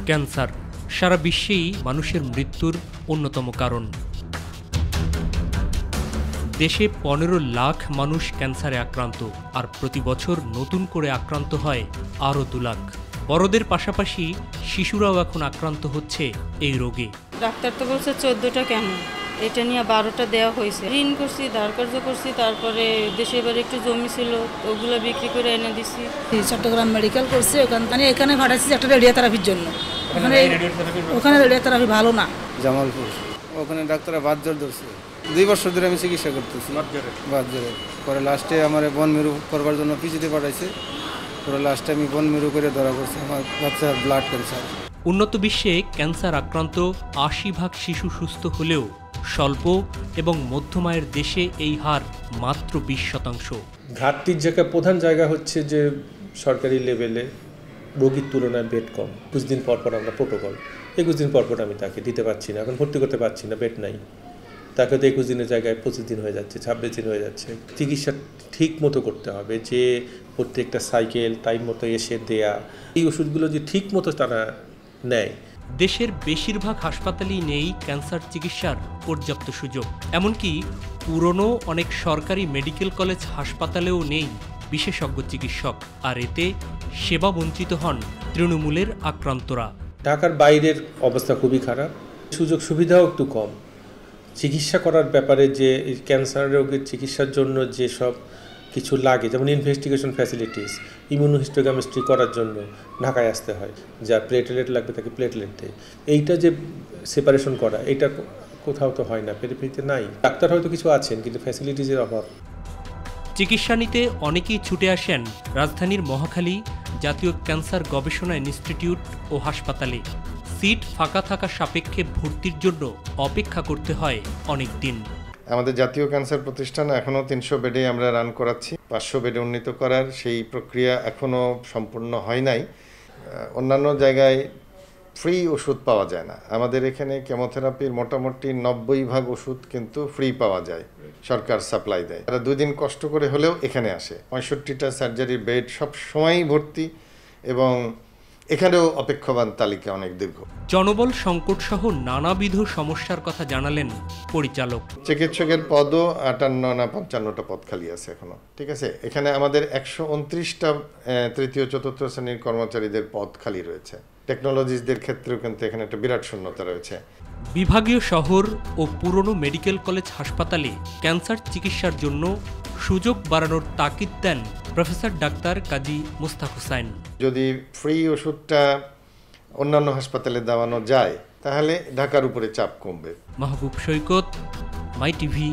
Cancer সারা বিশ্বেই মানুষের মৃত্যুর অন্যতম কারণ। দেশে 15 লাখ মানুষ ক্যান্সারে আক্রান্ত, আর প্রতি বছর নতুন করে আক্রান্ত হয় আরও 2 লাখ। বড়দের পাশাপাশি শিশুরাও এখন আক্রান্ত হচ্ছে এই রোগে। ডাক্তার তো বলছে 14টা কেন, এটা নিয়ে 12টা দেওয়া হয়েছে। ঋণ করছি, ধার কর্জ করছি, তারপরে দেশের বাড়ি একটু জমি ছিল, ওগুলো বিক্রি করে এনে দিছি। চট্টগ্রাম মেডিকেল করছি, এখানে পাঠাচ্ছি একটা রেডিওথেরাপির জন্য। ওখানে রেডিওথেরাপি ভালো না। জামালপুর, ওখানে ডাক্তাররা বাদ জোর ধরছে। 2 বছর ধরে আমি চিকিৎসা করতেছি বাদ জোরে। পরে লাস্টে আমার বন মেরু করবার জন্য পিজিতে পাঠাইছে। পরে লাস্টে আমি বন মেরু করে ধরা করছি আমার বাচ্চার ব্লাড ক্যান্সার। উন্নত বিশ্বে ক্যান্সার আক্রান্ত 80% শিশু সুস্থ হলেও স্বল্প এবং মধ্যম আয়ের দেশে এই হার মাত্র 20%। ঘাটতির জায়গা প্রধান জায়গা হচ্ছে যে সরকারি লেভেলে রোগীর তুলনায় বেড কম। 21 দিন পর আমরা প্রোটোকল 21 দিন পর আমি তাকে দিতে পারছি না, এখন ভর্তি করতে পারছি না, বেড নাই। তাকে তো 21 দিনের জায়গায় 25 দিন হয়ে যাচ্ছে, 26 দিন হয়ে যাচ্ছে। চিকিৎসা ঠিক মতো করতে হবে, যে প্রত্যেকটা সাইকেল টাইম মতো এসে দেয়া, এই ওষুধগুলো যে ঠিক মতো তারা নেয়। দেশের বেশিরভাগ হাসপাতালেই নেই ক্যান্সার চিকিৎসার পর্যাপ্ত সুযোগ। এমনকি পুরনো অনেক সরকারি মেডিকেল কলেজ হাসপাতালেও নেই বিশেষজ্ঞ চিকিৎসক, আর এতে সেবা বঞ্চিত হন তৃণমূলের আক্রান্তরা। ঢাকার বাইরের অবস্থা খুবই খারাপ, সুযোগ সুবিধাও একটু কম। চিকিৎসা করার ব্যাপারে যে ক্যান্সার রোগের চিকিৎসার জন্য যেসব কিছু লাগে, যেমন ইনভেস্টিগেশন ফ্যাসিলিটিস, ইমিউনোহিস্টোকেমিস্ট্রি করার জন্য ঢাকায় আসতে হয়। যা প্লেটলেট লাগবে তাকে প্লেটলেট দেয়। এইটা যে সেপারেশন করা, এটা কোথাও তো হয় না, পেরিফেরিতে নাই। ডাক্তার হয়তো কিছু আছেন, কিন্তু ফ্যাসিলিটিসের অভাব। চিকিৎসা নিতে অনেকেই ছুটে আসেন রাজধানীর মহাখালী জাতীয় ক্যান্সার গবেষণা ইনস্টিটিউট ও হাসপাতালে। সিট ফাঁকা থাকা সাপেক্ষে ভর্তির জন্য অপেক্ষা করতে হয় অনেক দিন। আমাদের জাতীয় ক্যান্সার প্রতিষ্ঠান এখনও 300 বেডে আমরা রান করাচ্ছি। 500 বেডে উন্নীত করার সেই প্রক্রিয়া এখনও সম্পূর্ণ হয় নাই। অন্যান্য জায়গায় ফ্রি ওষুধ পাওয়া যায় না, আমাদের এখানে কেমোথেরাপির মোটামুটি 90% ওষুধ কিন্তু ফ্রি পাওয়া যায়, সরকার সাপ্লাই দেয়। তারা 2 দিন কষ্ট করে হলেও এখানে আসে। 65টা সার্জারি বেড সব সময়ই ভর্তি, এবং এখানেও অপেক্ষমান তালিকা অনেক দীর্ঘ। জনবল সংকট সহ নানাবিধ সমস্যার কথা জানালেন পরিচালক। চিকিৎসকের পদও 58 না 55টা পদ খালি আছে এখনো। ঠিক আছে, এখানে আমাদের 129টা তৃতীয় চতুর্থ শ্রেণীর কর্মচারীদের পদ খালি রয়েছে। টেকনোলজিস্টদের ক্ষেত্রেও কিন্তু এখানে একটা বিরাট শূন্যতা রয়েছে। বিভাগীয় শহর ও পুরনো মেডিকেল কলেজ হাসপাতালে ক্যান্সার চিকিৎসার জন্য সুযোগ বাড়ানোর তাগিদ দেন প্রফেসর ডাক্তার কাজী মুস্তাক হোসাইন। যদি ফ্রি ওষুধটা অন্যান্য হাসপাতালে দেওয়ানো যায়, তাহলে ঢাকার উপরে চাপ কমবে। মাহবুব সৈকত, মাই টিভি,